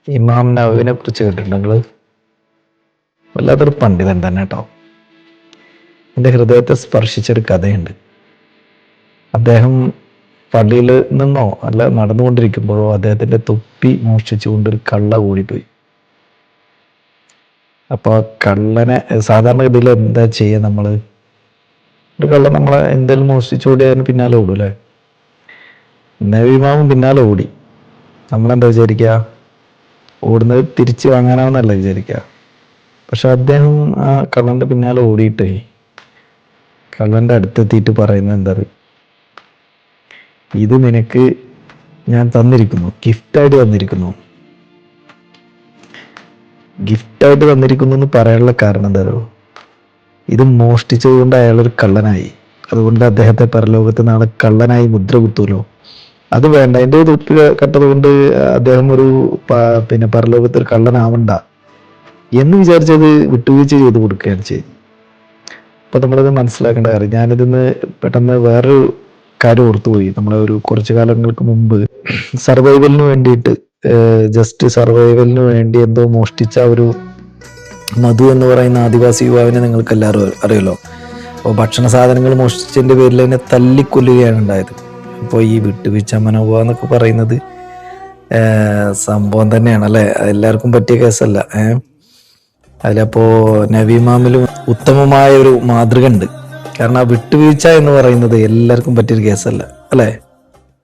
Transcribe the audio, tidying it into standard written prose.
ഇമാം നവവിനെ കുറിച്ച് കേട്ടിട്ടുണ്ടോ നിങ്ങള്? വല്ലാത്തൊരു പണ്ഡിതൻ തന്നെ കേട്ടോ. എൻ്റെ ഹൃദയത്തെ സ്പർശിച്ചൊരു കഥയുണ്ട്. അദ്ദേഹം പള്ളിയിൽ നിന്നോ അല്ല നടന്നുകൊണ്ടിരിക്കുമ്പോഴോ അദ്ദേഹത്തിന്റെ തൊപ്പി മോഷ്ടിച്ചുകൊണ്ട് ഒരു കള്ള ഓടിപ്പോയി. അപ്പൊ കള്ളനെ സാധാരണഗതിയിൽ എന്താ ചെയ്യുക നമ്മള്? ഒരു കള്ളൻ നമ്മളെ എന്തെങ്കിലും മോഷ്ടിച്ചോടി അതിന് പിന്നാലെ ഓടും അല്ലേ? നബിമാവും പിന്നാലെ ഓടി. നമ്മളെന്താ വിചാരിക്കുക? ഓടുന്നത് തിരിച്ചു വാങ്ങാനാണെന്നല്ല വിചാരിക്കുക. പക്ഷെ അദ്ദേഹം ആ കള്ളന്റെ പിന്നാലെ ഓടിയിട്ടേ കള്ളന്റെ അടുത്തെത്തിയിട്ട് പറയുന്നത് എന്താ, ഇത് നിനക്ക് ഞാൻ തന്നിരിക്കുന്നു, ഗിഫ്റ്റായിട്ട് തന്നിരിക്കുന്നു. ഗിഫ്റ്റായിട്ട് തന്നിരിക്കുന്നു എന്ന് പറയാനുള്ള കാരണം എന്താണോ? ഇത് മോഷ്ടിച്ചത് കൊണ്ട് അയാളൊരു കള്ളനായി. അതുകൊണ്ട് അദ്ദേഹത്തെ പരലോകത്ത് നാളെ കള്ളനായി മുദ്ര കുത്തൂലോ. അത് വേണ്ട, എൻ്റെ തൊപ്പി കട്ടത് കൊണ്ട് അദ്ദേഹം ഒരു പിന്നെ പരലോകത്ത് ഒരു കള്ളനാവണ്ട എന്ന് വിചാരിച്ചത് വിട്ടുവീഴ്ച ചെയ്ത് കൊടുക്കുകയാണ് ചെയ്തത്. അപ്പൊ നമ്മളത് മനസ്സിലാക്കേണ്ട കാര്യം, ഞാനിതിന്ന് പെട്ടെന്ന് വേറൊരു കാര്യം ഓർത്തുപോയി. നമ്മളെ ഒരു കുറച്ചു കാലങ്ങൾക്ക് മുമ്പ് സർവൈവലിന് വേണ്ടിയിട്ട് ജസ്റ്റ് സർവൈവലിന് വേണ്ടി എന്തോ മോഷ്ടിച്ച ഒരു മധു എന്ന് പറയുന്ന ആദിവാസി യുവാവിനെ നിങ്ങൾക്ക് എല്ലാവരും അറിയല്ലോ. അപ്പോൾ ഭക്ഷണ സാധനങ്ങൾ മോഷ്ടിച്ചതിന്റെ പേരിൽ തന്നെ തല്ലിക്കൊല്ലുകയാണ് ഉണ്ടായത്. അപ്പോൾ ഈ വിട്ടുവീഴ്ച മനോഭാവം എന്നൊക്കെ പറയുന്നത് സംഭവം തന്നെയാണ് അല്ലെ? എല്ലാവർക്കും പറ്റിയ കേസല്ല. അതിലപ്പോ നബിമാമിലും ഉത്തമമായ ഒരു മാതൃക ഉണ്ട്. കാരണം ആ വിട്ടുവീഴ്ച എന്ന് പറയുന്നത് എല്ലാവർക്കും പറ്റിയൊരു കേസല്ല അല്ലെ?